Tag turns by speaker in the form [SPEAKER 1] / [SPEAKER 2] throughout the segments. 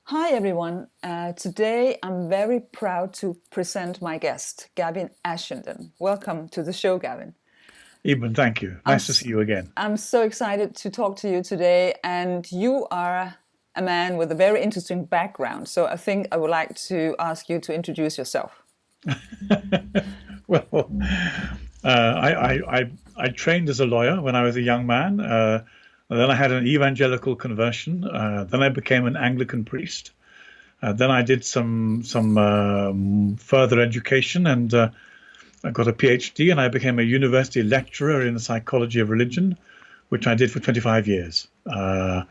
[SPEAKER 1] Hi everyone. Today I'm very proud to present my guest, Gavin Ashenden. Welcome to the show, Gavin.
[SPEAKER 2] Iben, thank you.
[SPEAKER 1] I'm
[SPEAKER 2] Nice to
[SPEAKER 1] s-
[SPEAKER 2] see you again.
[SPEAKER 1] I'm so excited to talk to you today, and you are a man with a very interesting background. So I think I would like to ask you to introduce yourself.
[SPEAKER 2] Well, I trained as a lawyer when I was a young man. And then I had an evangelical conversion. Then I became an Anglican priest. Then I did some further education, and I got a PhD, and I became a university lecturer in the psychology of religion, which I did for 25 years. I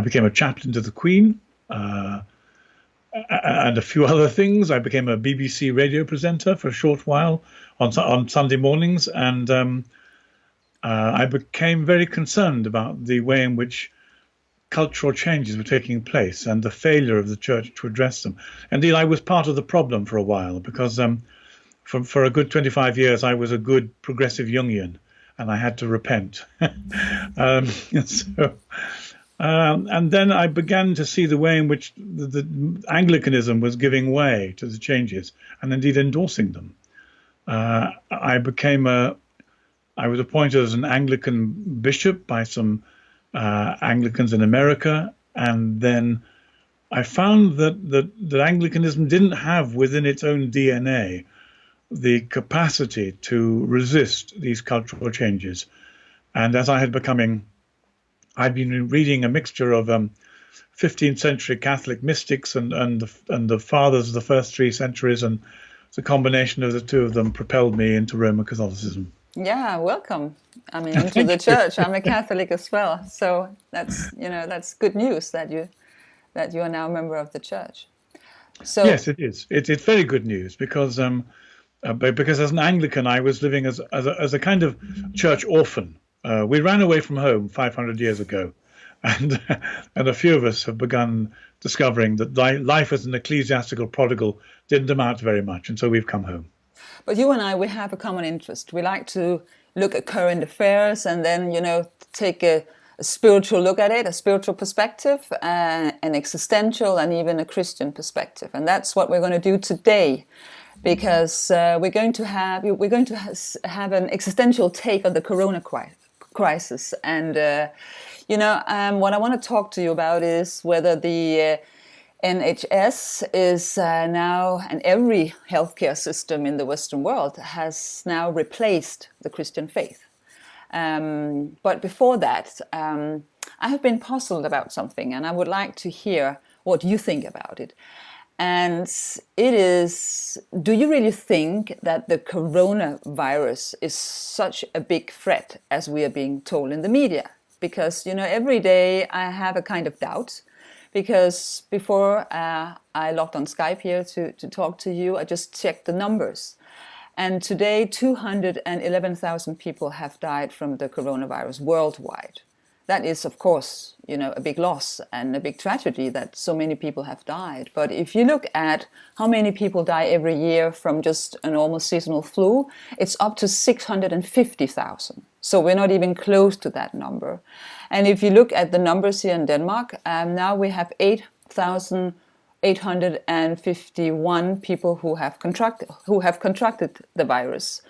[SPEAKER 2] became a chaplain to the Queen. Uh, and a few other things. I became a BBC radio presenter for a short while on Sunday mornings, and I became very concerned about the way in which cultural changes were taking place and the failure of the church to address them. Indeed, I was part of the problem for a while because for a good 25 years I was a good progressive Jungian, and I had to repent. So and then I began to see the way in which the Anglicanism was giving way to the changes and indeed endorsing them. I became I was appointed as an Anglican bishop by some Anglicans in America, and then I found that Anglicanism didn't have within its own DNA the capacity to resist these cultural changes. And as I had becoming I'd been reading a mixture of 15th century Catholic mystics and the fathers of the first 3 centuries, and the combination of the two of them propelled me into Roman Catholicism.
[SPEAKER 1] Yeah, welcome. I mean, into the
[SPEAKER 2] Thank you.
[SPEAKER 1] church. I'm a Catholic as well, so that's good news that you are now a member of the church. So
[SPEAKER 2] Yes, it is. It's very good news because because as an Anglican, I was living as a kind of church orphan. We ran away from home 500 years ago, and and a few of us have begun discovering that life as an ecclesiastical prodigal didn't amount to very much, and so we've come home.
[SPEAKER 1] but you and I, we have a common interest. We like to look at current affairs and then, take a spiritual look at it, a spiritual perspective, an existential, and even a Christian perspective. And that's what we're going to do today, because we're going to have an existential take on the Corona crisis. And what I want to talk to you about is whether the NHS is now, and every healthcare system in the Western world has now replaced the Christian faith. But before that, I have been puzzled about something, and I would like to hear what you think about it. And it is, do you really think that the coronavirus is such a big threat as we are being told in the media? Because, every day I have a kind of doubt. Because before I logged on Skype here to talk to you, I just checked the numbers. And today, 211,000 people have died from the coronavirus worldwide. That is, of course, a big loss and a big tragedy that so many people have died. But if you look at how many people die every year from just a normal seasonal flu, it's up to 650,000. So we're not even close to that number. And if you look at the numbers here in Denmark, now we have 8,851 people who have contracted the virus.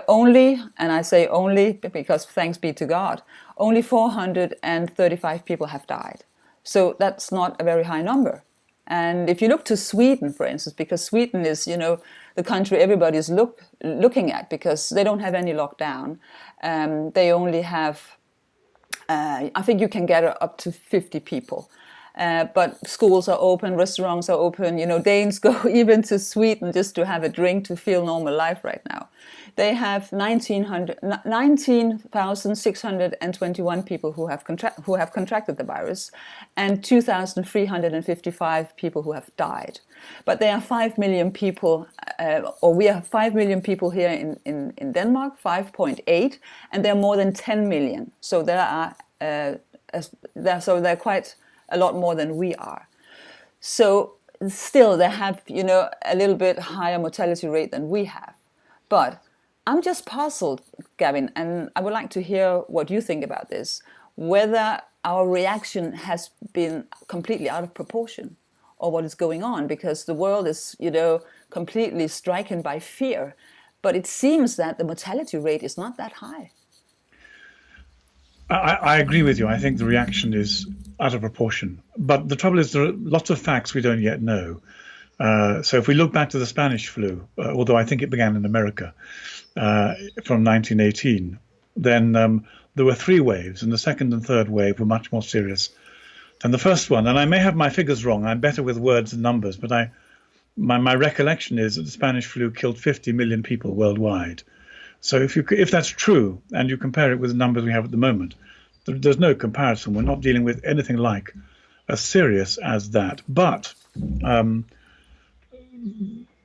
[SPEAKER 1] Only, and I say only because thanks be to God, only 435 people have died. So that's not a very high number. And if you look to Sweden, for instance, because Sweden is, the country everybody's looking at because they don't have any lockdown. They only have, I think you can get up to 50 people. But schools are open, restaurants are open. Danes go even to Sweden just to have a drink to feel normal life right now. They have 19,621 people who have contracted the virus, and 2,355 people who have died. But there are 5 million people, or we are 5 million people here in Denmark, 5.8, and there are more than 10 million. So there are quite a lot more than we are. So still they have, a little bit higher mortality rate than we have. But I'm just puzzled, Gavin, and I would like to hear what you think about this, whether our reaction has been completely out of proportion. or what is going on, because the world is, completely stricken by fear. But it seems that the mortality rate is not that high.
[SPEAKER 2] I agree with you. I think the reaction is out of proportion. But the trouble is there are lots of facts we don't yet know. So if we look back to the Spanish flu, although I think it began in America from 1918, then there were 3 waves, and the second and third wave were much more serious than the first one. And I may have my figures wrong. I'm better with words and numbers, but my recollection is that the Spanish flu killed 50 million people worldwide. So if that's true, and you compare it with the numbers we have at the moment, there's no comparison. We're not dealing with anything like as serious as that. But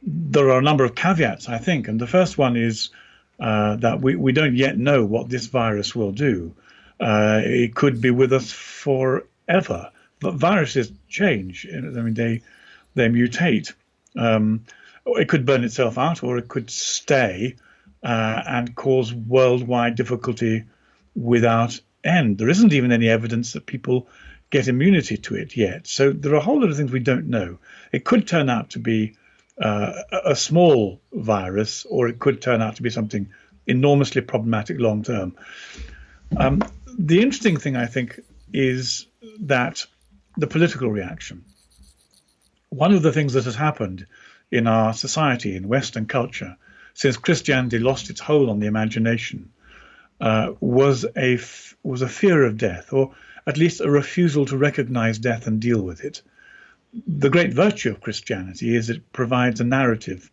[SPEAKER 2] there are a number of caveats, I think. And the first one is that we don't yet know what this virus will do. It could be with us forever. But viruses change. I mean, they mutate. It could burn itself out, or it could stay and cause worldwide difficulty without end. There isn't even any evidence that people get immunity to it yet. So there are a whole lot of things we don't know. It could turn out to be a small virus, or it could turn out to be something enormously problematic long term. The interesting thing, I think, is that the political reaction. One of the things that has happened in our society, in Western culture, since Christianity lost its hold on the imagination, was a fear of death, or at least a refusal to recognize death and deal with it. The great virtue of Christianity is it provides a narrative.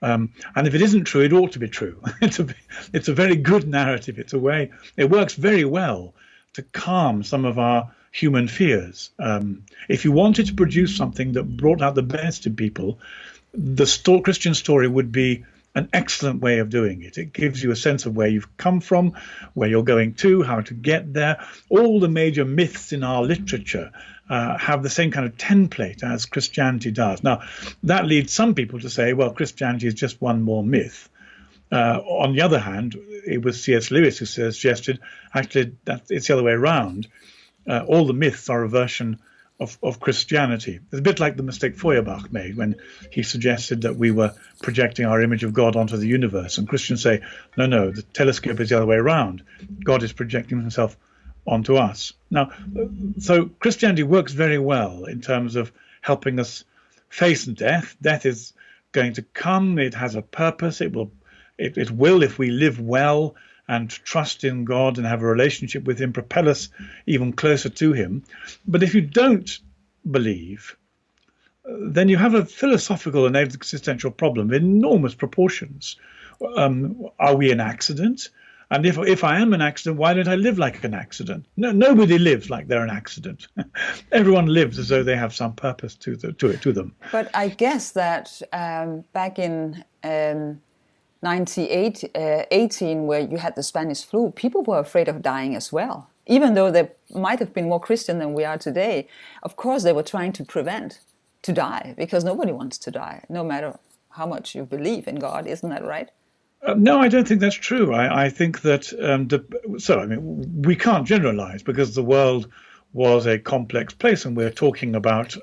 [SPEAKER 2] And if it isn't true, it ought to be true. It's a very good narrative. It's a way, it works very well to calm some of our human fears. If you wanted to produce something that brought out the best in people, the Christian story would be an excellent way of doing it. It gives you a sense of where you've come from, where you're going to, how to get there. All the major myths in our literature have the same kind of template as Christianity does. Now, that leads some people to say, well, Christianity is just one more myth. On the other hand, it was C.S. Lewis who suggested, actually, that it's the other way around. All the myths are a version of Christianity. It's a bit like the mistake Feuerbach made when he suggested that we were projecting our image of God onto the universe. And Christians say, no, the telescope is the other way around. God is projecting himself onto us. Now, so Christianity works very well in terms of helping us face death. Death is going to come. It has a purpose. It will, if we live well and trust in God and have a relationship with him, propel us even closer to him. But if you don't believe, then you have a philosophical and existential problem of enormous proportions. Are we an accident? And if I am an accident, why don't I live like an accident? No, nobody lives like they're an accident. Everyone lives as though they have some purpose to them.
[SPEAKER 1] But I guess that back in 1918, where you had the Spanish flu, people were afraid of dying as well. Even though they might have been more Christian than we are today, of course they were trying to prevent to die, because nobody wants to die, no matter how much you believe in God. Isn't that right?
[SPEAKER 2] No, I don't think that's true. I think that, we can't generalize, because the world was a complex place, and we're talking about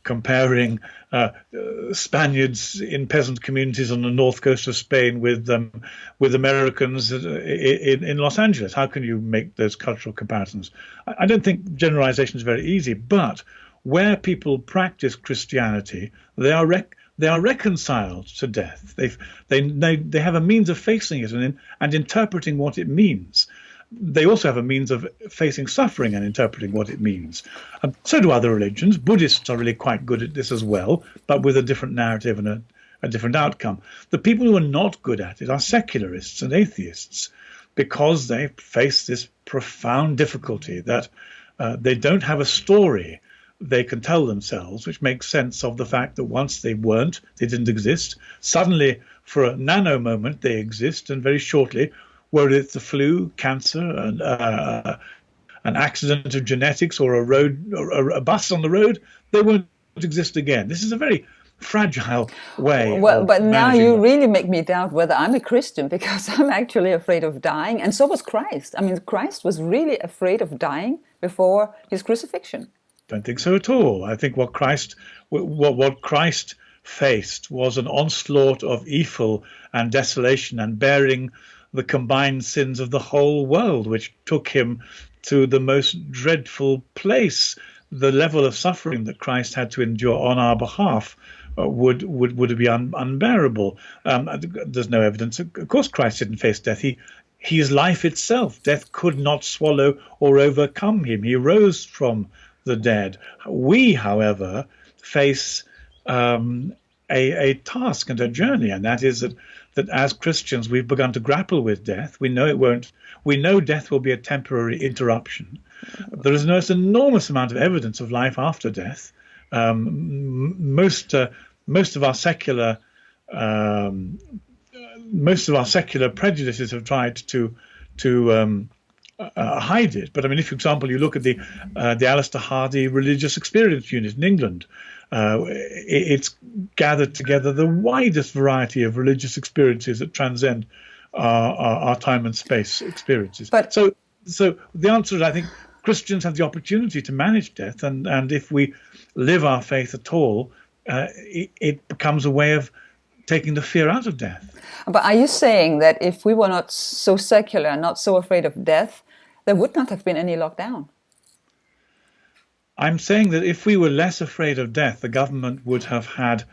[SPEAKER 2] comparing Spaniards in peasant communities on the north coast of Spain with Americans in Los Angeles. How can you make those cultural comparisons? I don't think generalization is very easy, but where people practice Christianity, they are reconciled to death. They have a means of facing it and interpreting what it means. They also have a means of facing suffering and interpreting what it means. And so do other religions. Buddhists are really quite good at this as well, but with a different narrative and a different outcome. The people who are not good at it are secularists and atheists, because they face this profound difficulty that they don't have a story they can tell themselves, which makes sense of the fact that once they didn't exist. Suddenly, for a nano moment, they exist, and very shortly, whether it's the flu, cancer, an accident of genetics, or a bus on the road, they won't exist again. This is a very fragile way.
[SPEAKER 1] Well, but now you
[SPEAKER 2] that.
[SPEAKER 1] really make me doubt whether I'm a Christian, because I'm actually afraid of dying, and so was Christ. I mean, Christ was really afraid of dying before his crucifixion.
[SPEAKER 2] don't think so at all. I think what Christ faced was an onslaught of evil and desolation and bearing the combined sins of the whole world, which took him to the most dreadful place. The level of suffering that Christ had to endure on our behalf would be unbearable. There's no evidence. Of course, Christ didn't face death. He is life itself. Death could not swallow or overcome him. He rose from the dead. We, however, face a task and a journey, and that is that as Christians we've begun to grapple with death. We know death will be a temporary interruption. There is an enormous amount of evidence of life after death. Most of our secular prejudices have tried to hide it. But I mean, if, for example, you look at the Alistair Hardy Religious Experience Unit in England, it's gathered together the widest variety of religious experiences that transcend our time and space experiences.
[SPEAKER 1] But
[SPEAKER 2] so the answer is, I think Christians have the opportunity to manage death, and if we live our faith at all, it becomes a way of taking the fear out of death.
[SPEAKER 1] But are you saying that if we were not so secular and not so afraid of death, there would not have been any lockdown?
[SPEAKER 2] I'm saying that if we were less afraid of death, the government would have had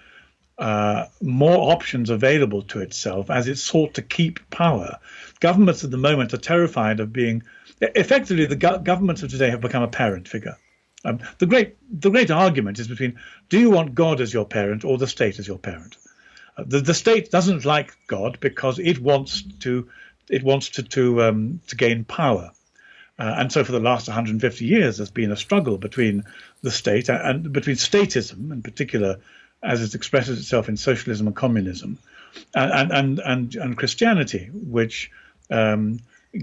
[SPEAKER 2] more options available to itself as it sought to keep power. Governments at the moment are terrified of being... Effectively, the governments of today have become a parent figure. The great argument is between, do you want God as your parent or the state as your parent? The state doesn't like God because it wants to gain power. And so for the last 150 years, there's been a struggle between the state and between statism, in particular, as it expresses itself in socialism and communism, and Christianity, which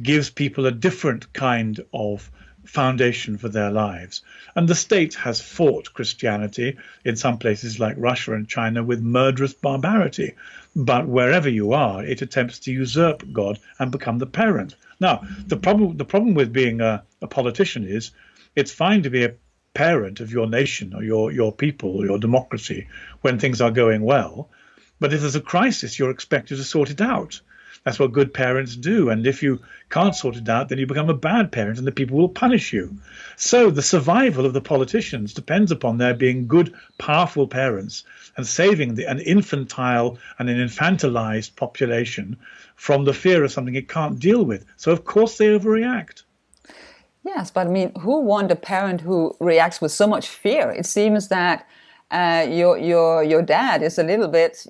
[SPEAKER 2] gives people a different kind of foundation for their lives. And the state has fought Christianity in some places like Russia and China with murderous barbarity. But wherever you are, it attempts to usurp God and become the parent. Now, the problem with being a politician is it's fine to be a parent of your nation or your people or your democracy when things are going well. But if there's a crisis, you're expected to sort it out. That's what good parents do. And if you can't sort it out, then you become a bad parent and the people will punish you. So the survival of the politicians depends upon their being good, powerful parents and saving an infantile and an infantilized population from the fear of something it can't deal with. So, of course, they overreact.
[SPEAKER 1] Yes, but I mean, who want a parent who reacts with so much fear? It seems that your dad is a little bit,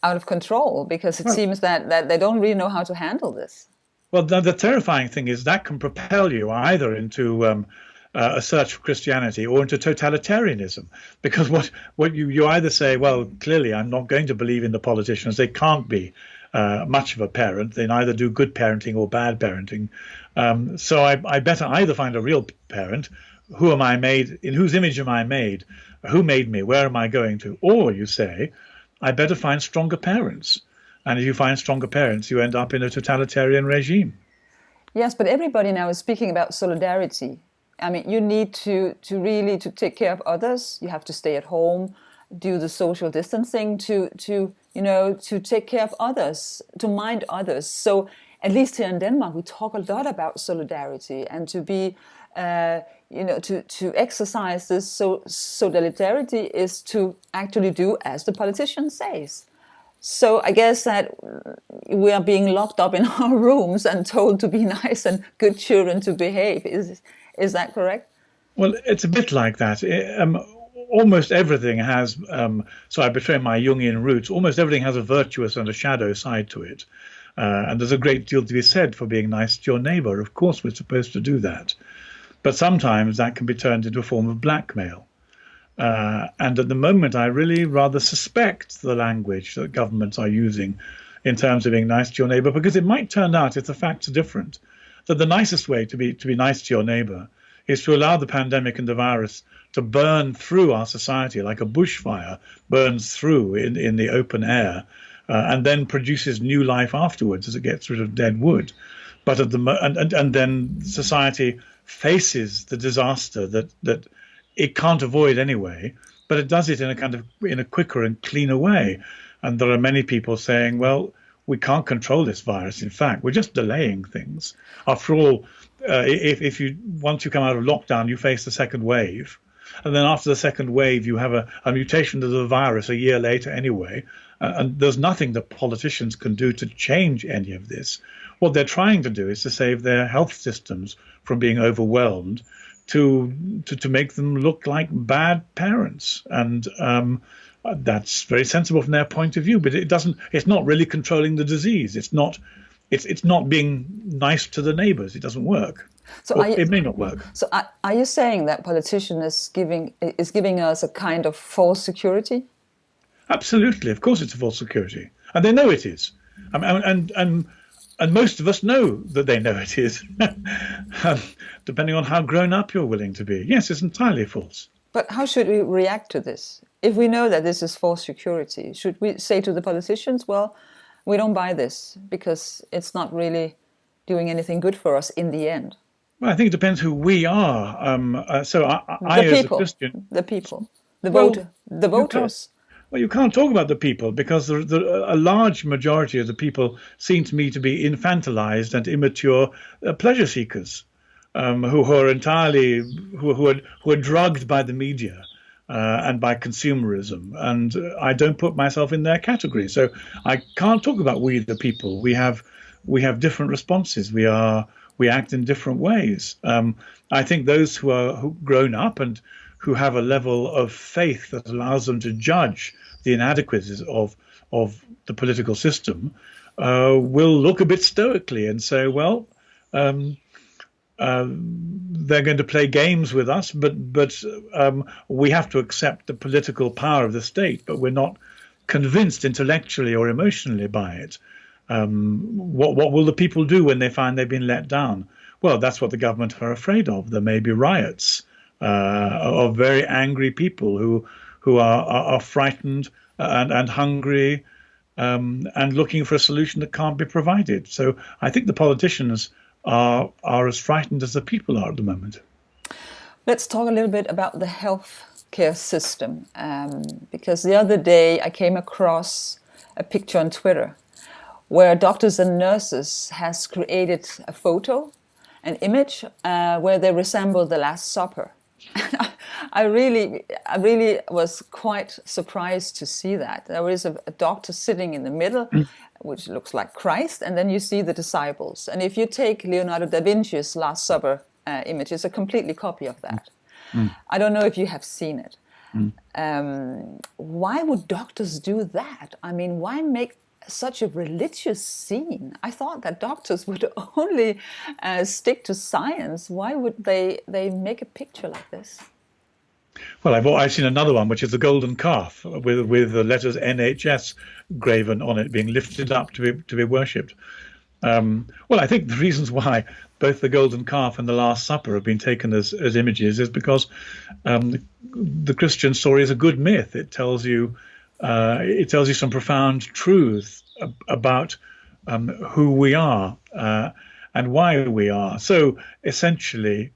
[SPEAKER 1] out of control because it seems that they don't really know how to handle this.
[SPEAKER 2] Well, the terrifying thing is that can propel you either into a search for Christianity or into totalitarianism, because what you either say, well, clearly I'm not going to believe in the politicians. They can't be much of a parent. They neither do good parenting or bad parenting. So I better either find a real parent. Who am I made? In whose image am I made? Who made me? Where am I going to? Or you say, I better find stronger parents. And if you find stronger parents, you end up in a totalitarian regime.
[SPEAKER 1] Yes, but everybody now is speaking about solidarity. I mean, you need to really take care of others. You have to stay at home, do the social distancing to take care of others, to mind others. So at least here in Denmark, we talk a lot about solidarity and to be, to exercise this. So solidarity is to actually do as the politician says. So I guess that we are being locked up in our rooms and told to be nice and good children to behave. Is that correct?
[SPEAKER 2] Well, it's a bit like that. Almost everything has, so I betray my Jungian roots, almost everything has a virtuous and a shadow side to it. And there's a great deal to be said for being nice to your neighbour. Of course, we're supposed to do that. But sometimes that can be turned into a form of blackmail. And at the moment, I really rather suspect the language that governments are using in terms of being nice to your neighbour, because it might turn out, if the facts are different, that the nicest way to be nice to your neighbour is to allow the pandemic and the virus to burn through our society like a bushfire burns through in the open air, and then produces new life afterwards as it gets rid of dead wood. But and then society faces the disaster that it can't avoid anyway, but it does it in a quicker and cleaner way. And there are many people saying, well, we can't control this virus. In fact, we're just delaying things. After all, if you once you come out of lockdown, you face the second wave. And then after the second wave, you have a mutation of the virus a year later anyway. And there's nothing that politicians can do to change any of this. What they're trying to do is to save their health systems from being overwhelmed, to make them look like bad parents. And that's very sensible from their point of view. But it's not really controlling the disease. It's not being nice to the neighbours. It doesn't work. So it may not work.
[SPEAKER 1] So are you saying that politician is giving us a kind of false security?
[SPEAKER 2] Absolutely, of course, it's a false security, and they know it is. And most of us know that they know it is, depending on how grown up you're willing to be. Yes, it's entirely false.
[SPEAKER 1] But how should we react to this? If we know that this is false security, should we say to the politicians, well, we don't buy this because it's not really doing anything good for us in the end?
[SPEAKER 2] Well, I think it depends who we are. I as a Christian,
[SPEAKER 1] the voters.
[SPEAKER 2] Well, you can't talk about the people because a large majority of the people seem to me to be infantilized and immature pleasure seekers who are drugged by the media and by consumerism. And I don't put myself in their category, so I can't talk about we the people. We have different responses. We act in different ways. I think those who grown up and who have a level of faith that allows them to judge the inadequacies of the political system will look a bit stoically and say, well, they're going to play games with us, but we have to accept the political power of the state, but we're not convinced intellectually or emotionally by it. What will the people do when they find they've been let down? Well, that's what the government are afraid of. There may be riots of very angry people who are frightened and hungry and looking for a solution that can't be provided. So I think the politicians are as frightened as the people are at the moment.
[SPEAKER 1] Let's talk a little bit about the healthcare system, because the other day I came across a picture on Twitter where doctors and nurses has created a photo, an image where they resemble the Last Supper. I really was quite surprised to see that. There is a doctor sitting in the middle, which looks like Christ, and then you see the disciples. And if you take Leonardo da Vinci's Last Supper image, it's a completely copy of that. I don't know if you have seen it. Why would doctors do that? I mean, why make such a religious scene? I thought that doctors would only stick to science. Why would they make a picture like this?
[SPEAKER 2] Well, I've seen another one, which is the golden calf with the letters NHS graven on it, being lifted up to be worshipped. Well, I think the reasons why both the golden calf and the Last Supper have been taken as images is because the Christian story is a good myth. It tells you some profound truth about who we are and why we are. So essentially,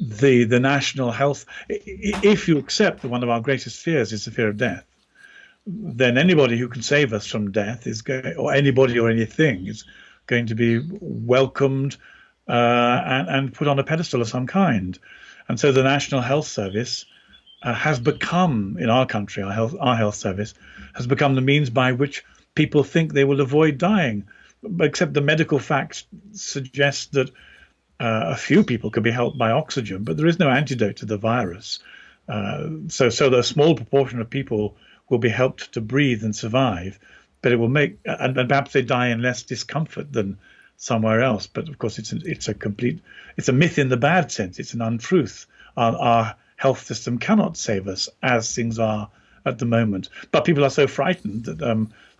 [SPEAKER 2] the national health, if you accept that one of our greatest fears is the fear of death, then anybody who can save us from death or anybody or anything is going to be welcomed and put on a pedestal of some kind. And so the National Health Service has become, in our country, our health service has become the means by which people think they will avoid dying. Except the medical facts suggest that a few people could be helped by oxygen, but there is no antidote to the virus. So that a small proportion of people will be helped to breathe and survive, but it will make, and perhaps they die in less discomfort than somewhere else. But of course, it's a myth in the bad sense. It's an untruth. Our health system cannot save us as things are at the moment. But people are so frightened that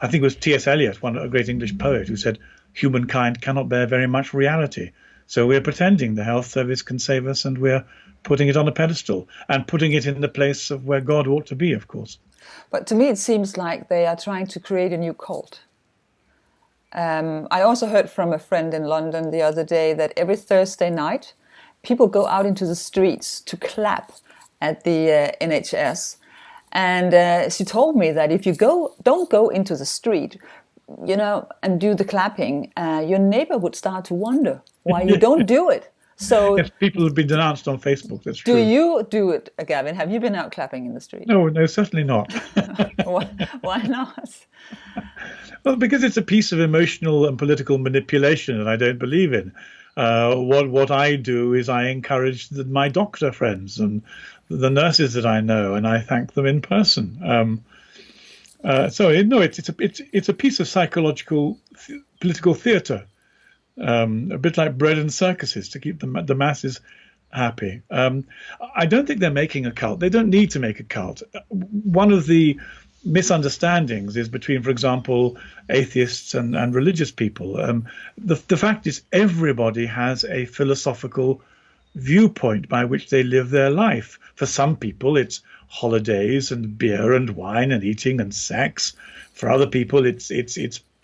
[SPEAKER 2] I think it was T.S. Eliot, a great English poet, who said, "Humankind cannot bear very much reality." So we're pretending the health service can save us, and we're putting it on a pedestal and putting it in the place of where God ought to be, of course.
[SPEAKER 1] But to me, it seems like they are trying to create a new cult. I also heard from a friend in London the other day that every Thursday night, people go out into the streets to clap at the NHS. And she told me that if you don't go into the street, and do the clapping, your neighbor would start to wonder why you don't do it. So
[SPEAKER 2] Yes, people have been denounced on Facebook. That's
[SPEAKER 1] do
[SPEAKER 2] true.
[SPEAKER 1] you do it, Gavin? Have you been out clapping in the street?
[SPEAKER 2] No, certainly not.
[SPEAKER 1] Why not?
[SPEAKER 2] Well, because it's a piece of emotional and political manipulation, and I don't believe in. What I do is I encourage my doctor friends and the nurses that I know, and I thank them in person. It's a piece of psychological political theatre, a bit like bread and circuses to keep the masses happy. I don't think they're making a cult. They don't need to make a cult. One of the misunderstandings is between, for example, atheists and religious people. The fact is, everybody has a philosophical viewpoint by which they live their life. For some people, it's holidays and beer and wine and eating and sex. For other people, it's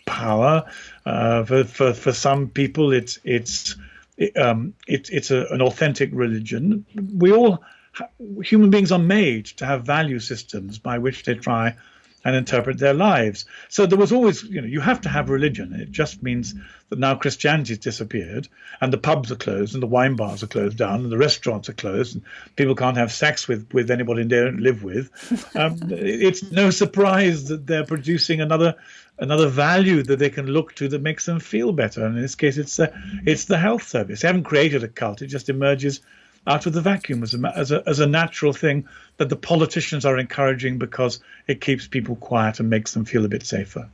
[SPEAKER 2] power. For some people, it's an authentic religion. Human beings are made to have value systems by which they try and interpret their lives. So there was always, you have to have religion. It just means that now Christianity has disappeared and the pubs are closed and the wine bars are closed down and the restaurants are closed and people can't have sex with anybody they don't live with. It's no surprise that they're producing another value that they can look to that makes them feel better. And in this case, it's the health service. They haven't created a cult. It just emerges out of the vacuum as a natural thing that the politicians are encouraging because it keeps people quiet and makes them feel a bit safer.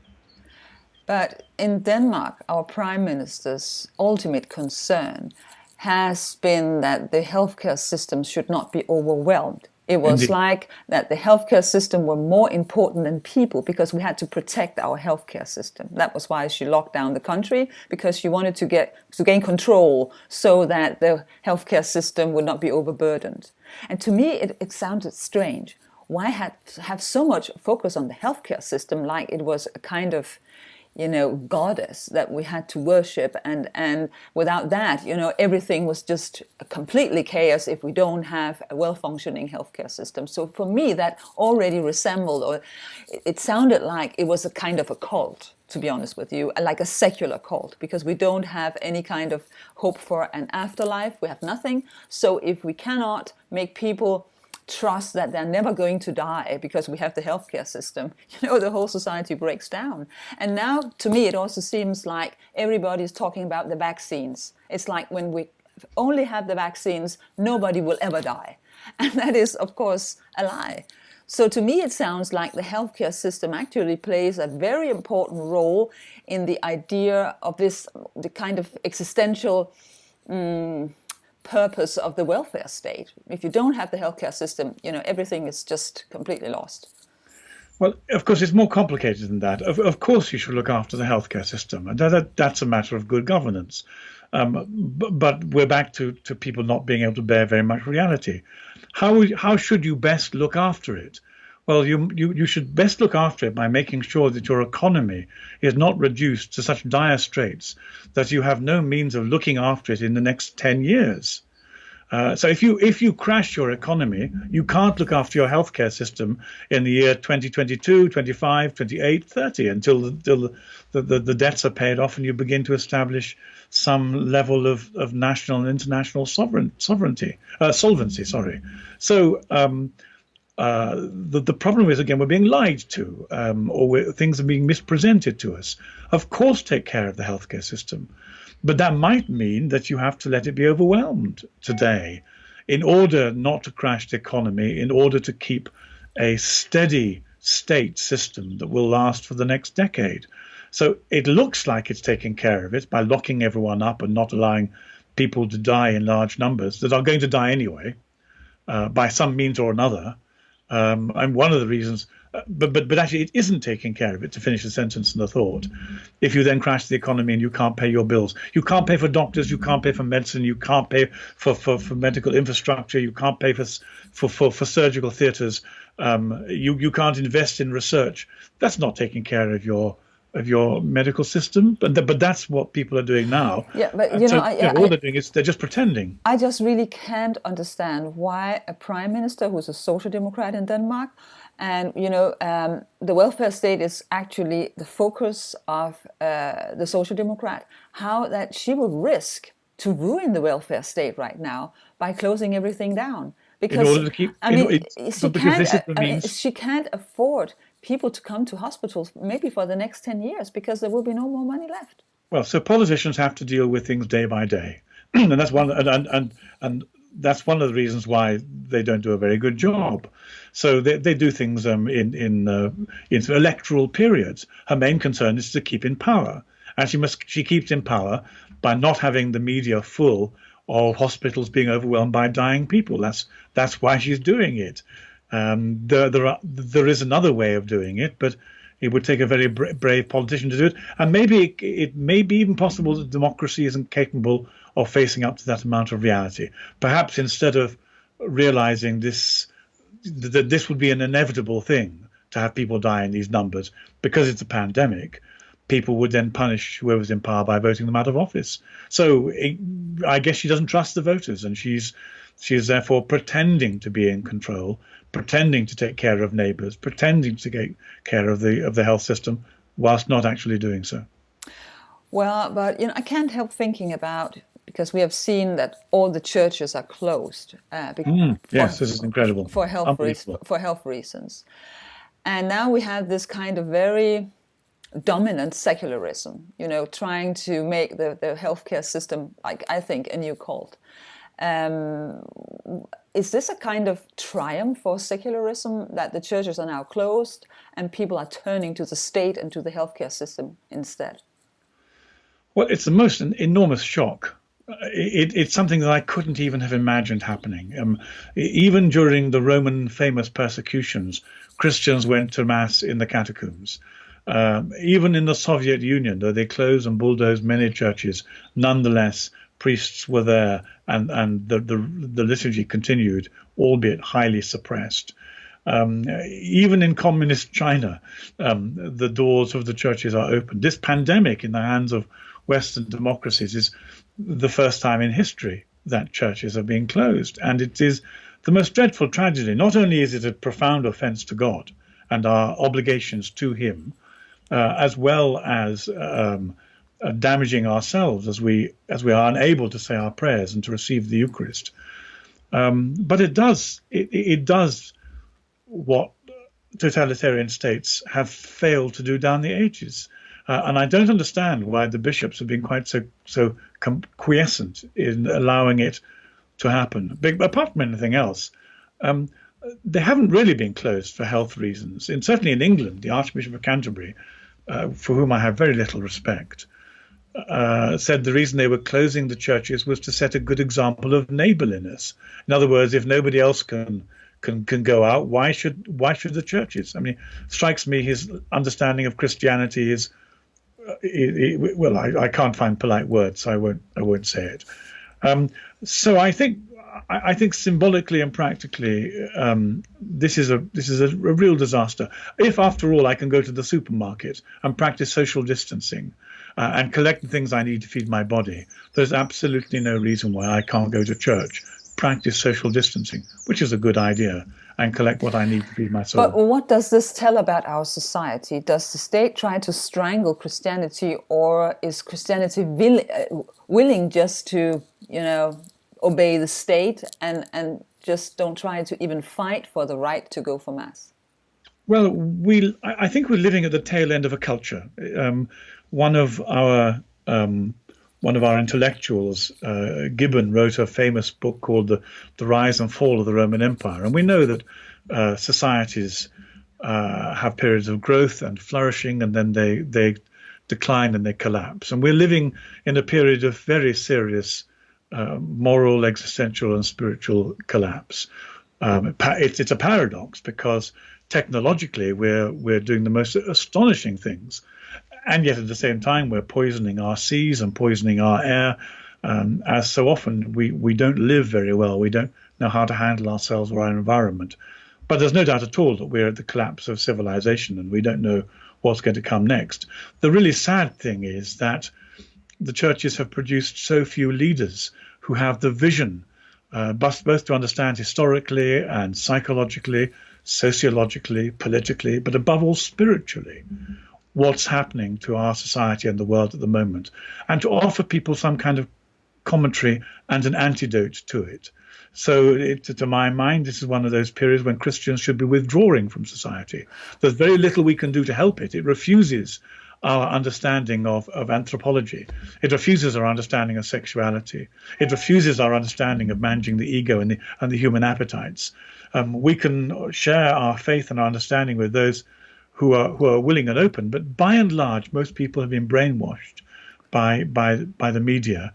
[SPEAKER 1] But in Denmark, our Prime Minister's ultimate concern has been that the healthcare system should not be overwhelmed. It was
[SPEAKER 2] Indeed.
[SPEAKER 1] like that the healthcare system were more important than people because we had to protect our healthcare system. That was why she locked down the country, because she wanted to gain control so that the healthcare system would not be overburdened. And to me, it sounded strange. Why have so much focus on the healthcare system like it was a kind of goddess that we had to worship, and without that, everything was just completely chaos if we don't have a well-functioning healthcare system. So for me, that already resembled, or it sounded like it was a kind of a cult, to be honest with you, like a secular cult, because we don't have any kind of hope for an afterlife. We have nothing. So if we cannot make people trust that they're never going to die because we have the healthcare system, the whole society breaks down. And now, to me, it also seems like everybody is talking about the vaccines. It's like when we only have the vaccines, nobody will ever die. And that is, of course, a lie. So to me, it sounds like the healthcare system actually plays a very important role in the idea of the kind of existential purpose of the welfare state. If you don't have the healthcare system, everything is just completely lost.
[SPEAKER 2] Well, of course, it's more complicated than that. Of course, you should look after the healthcare system, and that's a matter of good governance. But we're back to people not being able to bear very much reality. How should you best look after it? Well, you should best look after it by making sure that your economy is not reduced to such dire straits that you have no means of looking after it in the next 10 years. So if you crash your economy, you can't look after your healthcare system in the year 2022, 25, 28, 30 until the debts are paid off and you begin to establish some level of national and international solvency. So the problem is, again, we're being lied to, or things are being mispresented to us. Of course, take care of the healthcare system. But that might mean that you have to let it be overwhelmed today in order not to crash the economy, in order to keep a steady state system that will last for the next decade. So it looks like it's taking care of it by locking everyone up and not allowing people to die in large numbers that are going to die anyway, by some means or another. And one of the reasons, but actually it isn't taking care of it, to finish the sentence and the thought. If you then crash the economy and you can't pay your bills, you can't pay for doctors, you can't pay for medicine, you can't pay for medical infrastructure, you can't pay for surgical theatres, you can't invest in research. That's not taking care of your of your medical system. But that's what people are doing now.
[SPEAKER 1] Yeah, but
[SPEAKER 2] All they're doing is they're just pretending.
[SPEAKER 1] I just really can't understand why a prime minister who's a social democrat in Denmark, and the welfare state is actually the focus of the social democrat, how that she would risk to ruin the welfare state right now by closing everything down. Because
[SPEAKER 2] in order to keep,
[SPEAKER 1] she can't afford people to come to hospitals maybe for the next 10 years because there will be no more money left.
[SPEAKER 2] Well, so politicians have to deal with things day by day, and that's and that's one of the reasons why they don't do a very good job. So they do things in electoral periods. Her main concern is to keep in power, and she keeps in power by not having the media full of hospitals being overwhelmed by dying people. That's why she's doing it. There is another way of doing it, but it would take a very brave politician to do it. And maybe it may be even possible that democracy isn't capable of facing up to that amount of reality. Perhaps instead of realizing that this would be an inevitable thing to have people die in these numbers because it's a pandemic, people would then punish whoever's in power by voting them out of office. So I guess she doesn't trust the voters, and she's therefore pretending to be in control, pretending to take care of neighbours, pretending to take care of the health system, whilst not actually doing so.
[SPEAKER 1] Well, but I can't help thinking about, because we have seen that all the churches are closed.
[SPEAKER 2] Yes, this is incredible.
[SPEAKER 1] For health reasons, and now we have this kind of very dominant secularism, trying to make the healthcare system, like I think, a new cult. Is this a kind of triumph for secularism, that the churches are now closed and people are turning to the state and to the healthcare system instead?
[SPEAKER 2] Well, it's the most enormous shock. It's something that I couldn't even have imagined happening. Even during the Roman famous persecutions, Christians went to mass in the catacombs. Even in the Soviet Union, though they closed and bulldozed many churches, nonetheless, priests were there, and the liturgy continued, albeit highly suppressed. Even in communist China, the doors of the churches are open. This pandemic in the hands of Western democracies is the first time in history that churches are being closed. And it is the most dreadful tragedy. Not only is it a profound offense to God and our obligations to him, as well as damaging ourselves as we are unable to say our prayers and to receive the Eucharist. But it does what totalitarian states have failed to do down the ages. And I don't understand why the bishops have been quite so quiescent in allowing it to happen. But apart from anything else, they haven't really been closed for health reasons. And certainly in England, the Archbishop of Canterbury, for whom I have very little respect, said the reason they were closing the churches was to set a good example of neighbourliness. In other words, if nobody else can go out, why should the churches? I mean, it strikes me his understanding of Christianity is well, I can't find polite words, so I won't say it. So I think symbolically and practically, this is a real disaster. If, after all, I can go to the supermarket and practice social distancing and collect the things I need to feed my body, there's absolutely no reason why I can't go to church, practice social distancing, which is a good idea, and collect what I need to feed my soul.
[SPEAKER 1] But what does this tell about our society? Does the state try to strangle Christianity, or is Christianity willing just to, obey the state and just don't try to even fight for the right to go for mass?
[SPEAKER 2] Well, I think we're living at the tail end of a culture. One of our intellectuals, Gibbon, wrote a famous book called The Rise and Fall of the Roman Empire. And we know that societies have periods of growth and flourishing, and then they decline and they collapse. And we're living in a period of very serious moral, existential and spiritual collapse. It's a paradox, because technologically we're doing the most astonishing things. And yet at the same time, we're poisoning our seas and poisoning our air. As so often, we don't live very well. We don't know how to handle ourselves or our environment. But there's no doubt at all that we're at the collapse of civilization, and we don't know what's going to come next. The really sad thing is that the churches have produced so few leaders who have the vision, both to understand historically and psychologically, sociologically, politically, but above all spiritually, what's happening to our society and the world at the moment, and to offer people some kind of commentary and an antidote to it. So to my mind, this is one of those periods when Christians should be withdrawing from society. There's very little we can do to help it. It refuses our understanding of anthropology. It refuses our understanding of sexuality. It refuses our understanding of managing the ego and the human appetites. We can share our faith and our understanding with those who are willing and open, but by and large, most people have been brainwashed by the media,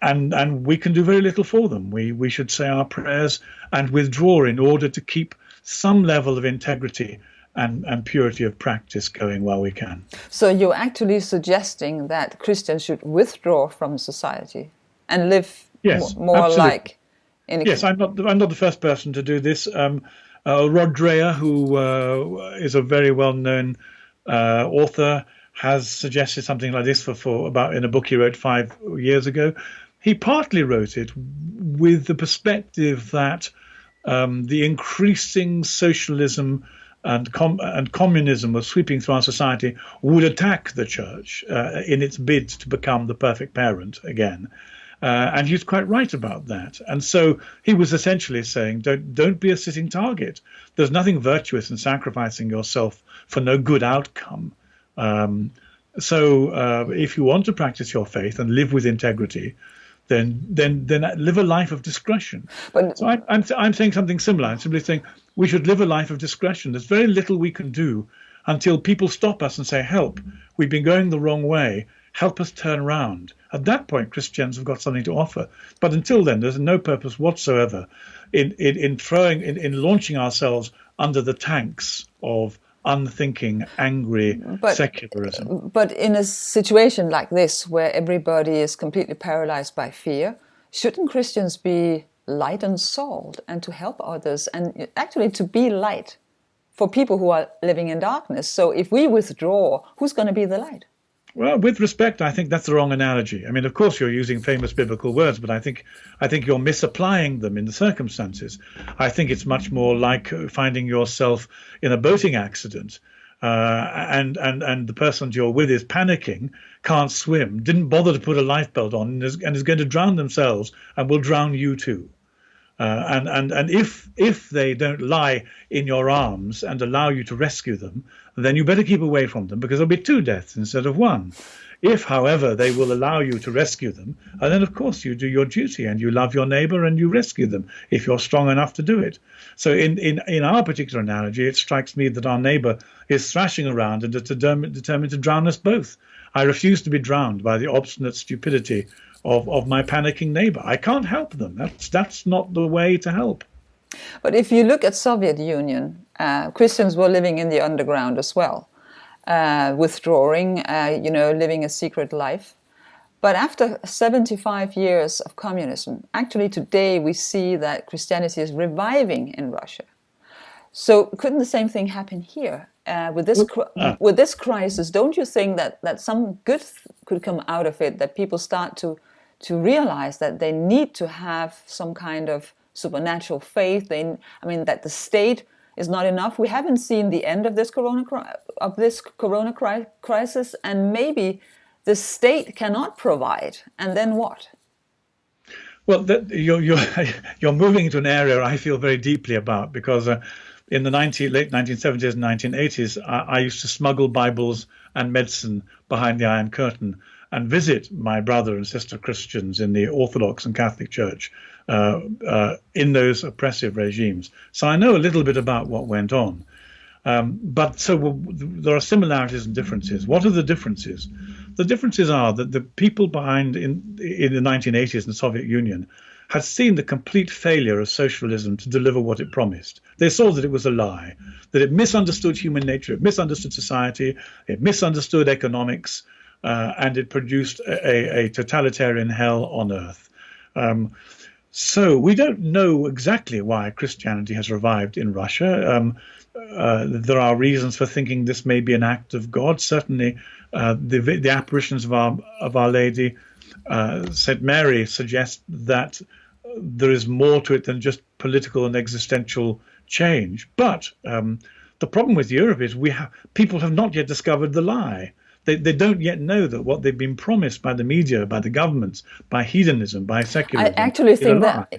[SPEAKER 2] and we can do very little for them. We should say our prayers and withdraw in order to keep some level of integrity and purity of practice going while we can.
[SPEAKER 1] So you're actually suggesting that Christians should withdraw from society and live more
[SPEAKER 2] absolutely.
[SPEAKER 1] like in a...
[SPEAKER 2] Yes, I'm not the first person to do this. Rod Dreher, who is a very well-known author, has suggested something like this in a book he wrote 5 years ago. He partly wrote it with the perspective that the increasing socialism and communism was sweeping through our society would attack the church in its bid to become the perfect parent again. And he's quite right about that. And so he was essentially saying, don't be a sitting target. There's nothing virtuous in sacrificing yourself for no good outcome. So if you want to practice your faith and live with integrity, then live a life of discretion. So I'm saying something similar. I'm simply saying we should live a life of discretion. There's very little we can do until people stop us and say, help, we've been going the wrong way. Help us turn around. At that point, Christians have got something to offer. But until then, there's no purpose whatsoever in launching ourselves under the tanks of unthinking, angry secularism.
[SPEAKER 1] But in a situation like this, where everybody is completely paralyzed by fear, shouldn't Christians be light and salt and to help others and actually to be light for people who are living in darkness? So if we withdraw, who's going to be the light?
[SPEAKER 2] Well, with respect, I think that's the wrong analogy. I mean, of course, you're using famous biblical words, but I think you're misapplying them in the circumstances. I think it's much more like finding yourself in a boating accident, and the person you're with is panicking, can't swim, didn't bother to put a lifebelt on, and is going to drown themselves and will drown you too. And if they don't lie in your arms and allow you to rescue them, then you better keep away from them, because there'll be 2 deaths instead of 1. If, however, they will allow you to rescue them, then of course you do your duty and you love your neighbour and you rescue them if you're strong enough to do it. So in our particular analogy, it strikes me that our neighbour is thrashing around and is determined to drown us both. I refuse to be drowned by the obstinate stupidity of my panicking neighbor. I can't help them. That's not the way to help.
[SPEAKER 1] But if you look at Soviet Union, Christians were living in the underground as well, withdrawing, living a secret life. But after 75 years of communism, actually today we see that Christianity is reviving in Russia. So couldn't the same thing happen here? With this crisis, don't you think that some good could come out of it, that people start to realize that they need to have some kind of supernatural faith? That the state is not enough. We haven't seen the end of this corona crisis, and maybe the state cannot provide. And then what?
[SPEAKER 2] Well, you're moving into an area I feel very deeply about, because in the late 1970s and 1980s, I used to smuggle Bibles and medicine behind the Iron Curtain and visit my brother and sister Christians in the Orthodox and Catholic Church in those oppressive regimes. So I know a little bit about what went on. But there are similarities and differences. What are the differences? The differences are that the people in the 1980s in the Soviet Union had seen the complete failure of socialism to deliver what it promised. They saw that it was a lie, that it misunderstood human nature, it misunderstood society, it misunderstood economics, and it produced a totalitarian hell on earth. So we don't know exactly why Christianity has revived in Russia. There are reasons for thinking this may be an act of God. Certainly, the apparitions of Our Lady, Saint Mary, suggest that there is more to it than just political and existential change. But the problem with Europe is people have not yet discovered the lie. They don't yet know that what they've been promised by the media, by the governments, by hedonism, by secularism.
[SPEAKER 1] I actually think that,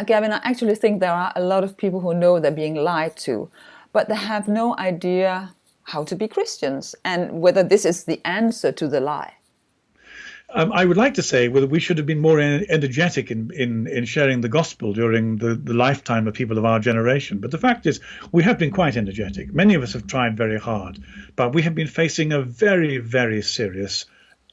[SPEAKER 1] Gavin, I actually think there are a lot of people who know they're being lied to, but they have no idea how to be Christians and whether this is the answer to the lie.
[SPEAKER 2] I would like to say whether we should have been more energetic in sharing the gospel during the lifetime of people of our generation. But the fact is, we have been quite energetic. Many of us have tried very hard, but we have been facing a very, very serious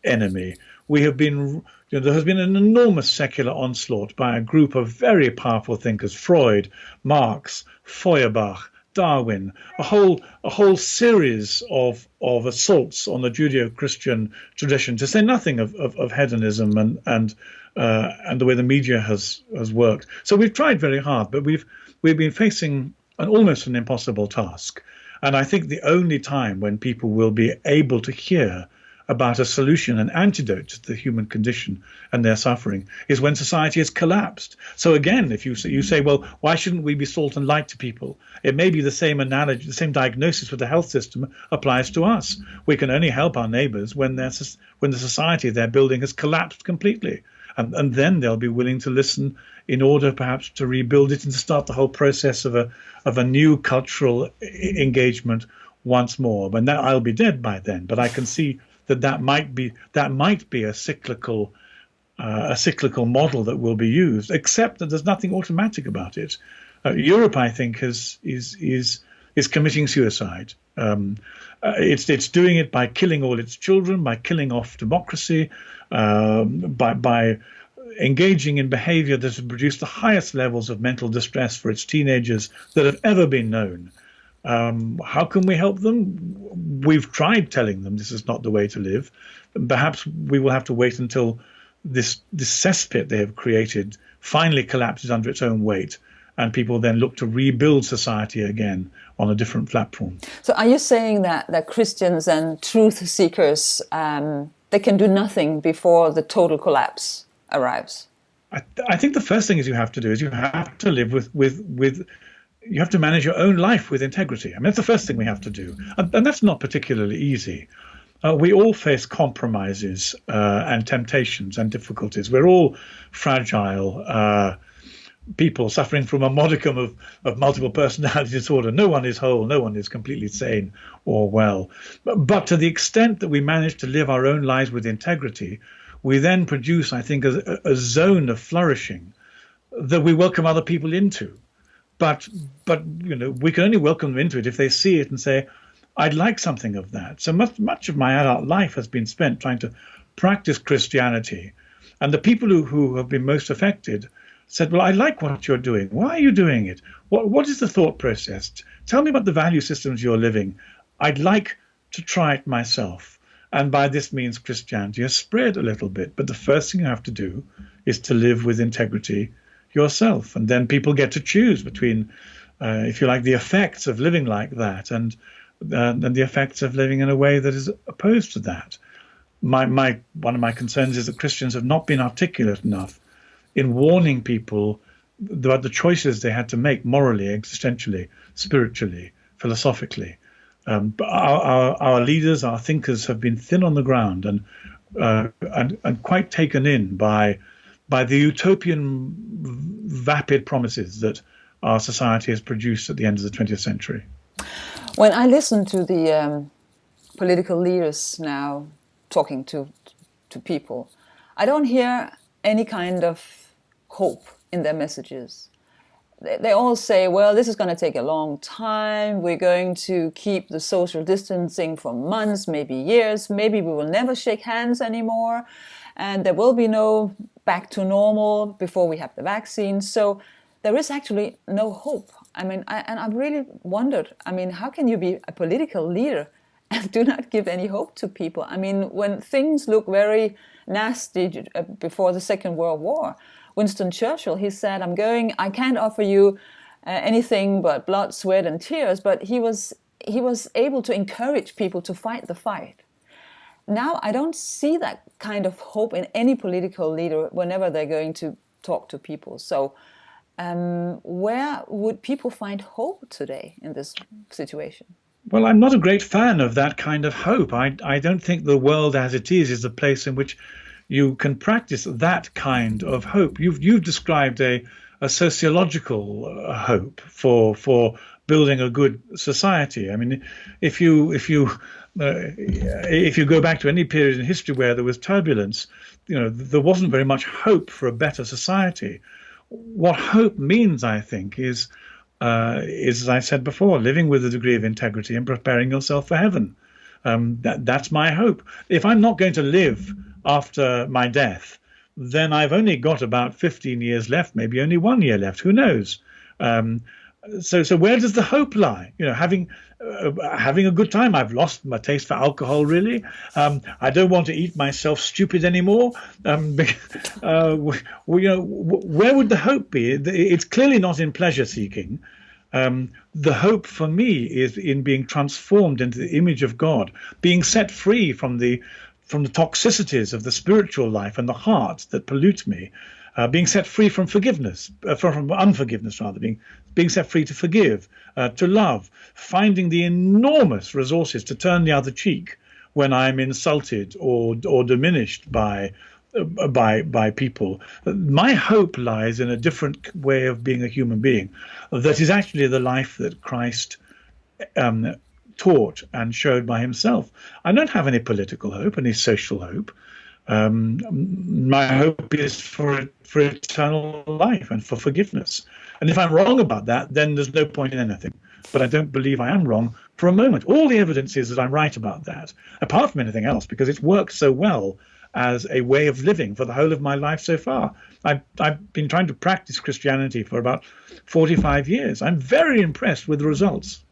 [SPEAKER 2] enemy. We have been, there has been an enormous secular onslaught by a group of very powerful thinkers: Freud, Marx, Feuerbach, Darwin, a whole series of assaults on the Judeo-Christian tradition, to say nothing of hedonism and the way the media has worked. So we've tried very hard, but we've been facing almost an impossible task. And I think the only time when people will be able to hear about a solution, an antidote to the human condition and their suffering, is when society has collapsed. So again, if you say, well, why shouldn't we be salt and light to people? It may be the same analogy, the same diagnosis with the health system applies to us. We can only help our neighbours when the society they're building has collapsed completely. And then they'll be willing to listen in order perhaps to rebuild it and to start the whole process of a new cultural engagement once more. But I'll be dead by then. But I can see that might be a cyclical model that will be used, except that there's nothing automatic about it. Europe, I think, is committing suicide. It's doing it by killing all its children, by killing off democracy, by engaging in behavior that has produced the highest levels of mental distress for its teenagers that have ever been known. How can we help them? We've tried telling them this is not the way to live. Perhaps we will have to wait until this cesspit they have created finally collapses under its own weight, and people then look to rebuild society again on a different platform.
[SPEAKER 1] So are you saying that Christians and truth seekers, they can do nothing before the total collapse arrives?
[SPEAKER 2] I think the first thing you have to do is you have to live with you have to manage your own life with integrity. I mean, that's the first thing we have to do. And that's not particularly easy. We all face compromises and temptations and difficulties. We're all fragile people suffering from a modicum of multiple personality disorder. No one is whole. No one is completely sane or well. But to the extent that we manage to live our own lives with integrity, we then produce, I think, a zone of flourishing that we welcome other people into. But we can only welcome them into it if they see it and say, I'd like something of that. So much of my adult life has been spent trying to practice Christianity. And the people who have been most affected said, well, I like what you're doing. Why are you doing it? What is the thought process? Tell me about the value systems you're living. I'd like to try it myself. And by this means, Christianity has spread a little bit. But the first thing you have to do is to live with integrity yourself. And then people get to choose between, if you like, the effects of living like that and the effects of living in a way that is opposed to that. One of my concerns is that Christians have not been articulate enough in warning people about the choices they had to make morally, existentially, spiritually, philosophically. Our leaders, our thinkers, have been thin on the ground and quite taken in by the utopian vapid promises that our society has produced at the end of the 20th century.
[SPEAKER 1] When I listen to the political leaders now talking to people, I don't hear any kind of hope in their messages. They all say, well, this is going to take a long time. We're going to keep the social distancing for months, maybe years. Maybe we will never shake hands anymore. And there will be no back to normal before we have the vaccine. So there is actually no hope. I mean, I've really wondered, how can you be a political leader and do not give any hope to people? I mean, when things look very nasty before the Second World War, Winston Churchill, he said, I can't offer you anything but blood, sweat and tears, but he was able to encourage people to fight the fight. Now I don't see that kind of hope in any political leader whenever they're going to talk to people. So where would people find hope today in this situation?
[SPEAKER 2] Well, I'm not a great fan of that kind of hope. I don't think the world as it is a place in which you can practice that kind of hope. You've described a sociological hope for building a good society. I mean, if you go back to any period in history where there was turbulence, there wasn't very much hope for a better society. What hope means, I think, is as I said before, living with a degree of integrity and preparing yourself for heaven. That's my hope. If I'm not going to live after my death, then I've only got about 15 years left, maybe only 1 year left. Who knows? So where does the hope lie? Having a good time. I've lost my taste for alcohol, really. I don't want to eat myself stupid anymore. Where would the hope be? It's clearly not in pleasure seeking. The hope for me is in being transformed into the image of God, being set free from the toxicities of the spiritual life and the heart that pollute me, being set free from unforgiveness, being set free to forgive, to love, finding the enormous resources to turn the other cheek when I'm insulted or diminished by people. My hope lies in a different way of being a human being, that is actually the life that Christ taught and showed by himself. I don't have any political hope, any social hope. My hope is for eternal life and for forgiveness. And if I'm wrong about that, then there's no point in anything. But I don't believe I am wrong for a moment. All the evidence is that I'm right about that, apart from anything else, because it's worked so well as a way of living for the whole of my life so far. I've been trying to practice Christianity for about 45 years. I'm very impressed with the results.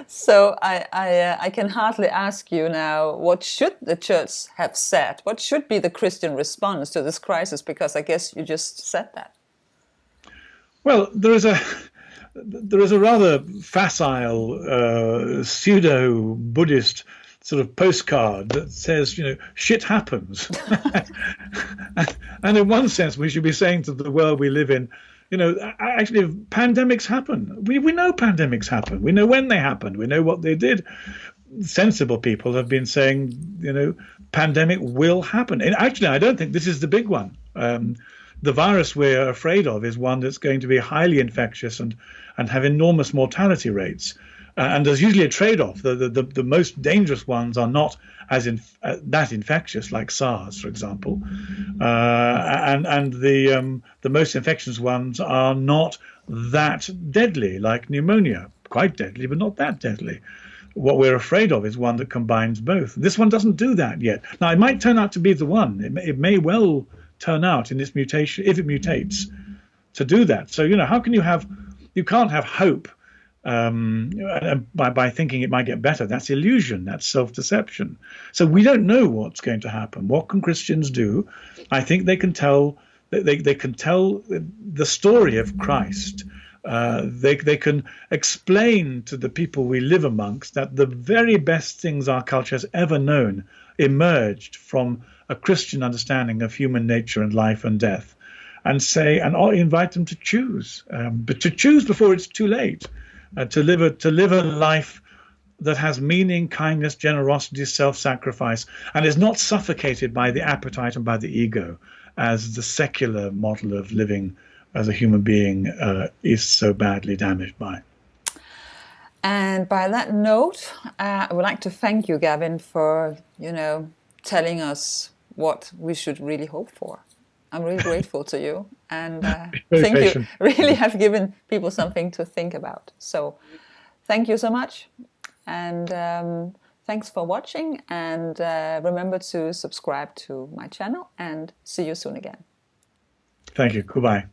[SPEAKER 1] So I can hardly ask you now, what should the church have said? What should be the Christian response to this crisis? Because I guess you just said that. Well,
[SPEAKER 2] there is a rather facile pseudo-Buddhist sort of postcard that says, shit happens. And in one sense, we should be saying to the world we live in, actually, pandemics happen. We know pandemics happen. We know when they happened. We know what they did. Sensible people have been saying, pandemic will happen. And actually, I don't think this is the big one. The virus we're afraid of is one that's going to be highly infectious and have enormous mortality rates. And there's usually a trade-off. The most dangerous ones are not that infectious, like SARS, for example, and the most infectious ones are not that deadly, like pneumonia. Quite deadly, but not that deadly. What we're afraid of is one that combines both. This one doesn't do that yet. Now, it might turn out to be the one. It may well turn out in its mutation, if it mutates, to do that. So, how can you can't have hope by thinking it might get better. That's illusion. That's self-deception. So we don't know what's going to happen. What can Christians do? I think they can tell the story of Christ. They can explain to the people we live amongst that the very best things our culture has ever known emerged from a Christian understanding of human nature and life and death, and invite them to choose, but to choose before it's too late. To live a life that has meaning, kindness, generosity, self-sacrifice, and is not suffocated by the appetite and by the ego, as the secular model of living as a human being is so badly damaged by.
[SPEAKER 1] And by that note, I would like to thank you, Gavin, for telling us what we should really hope for. I'm really grateful to you, and think you really have given people something to think about. So thank you so much, and thanks for watching, and remember to subscribe to my channel, and see you soon again.
[SPEAKER 2] Thank you. Goodbye.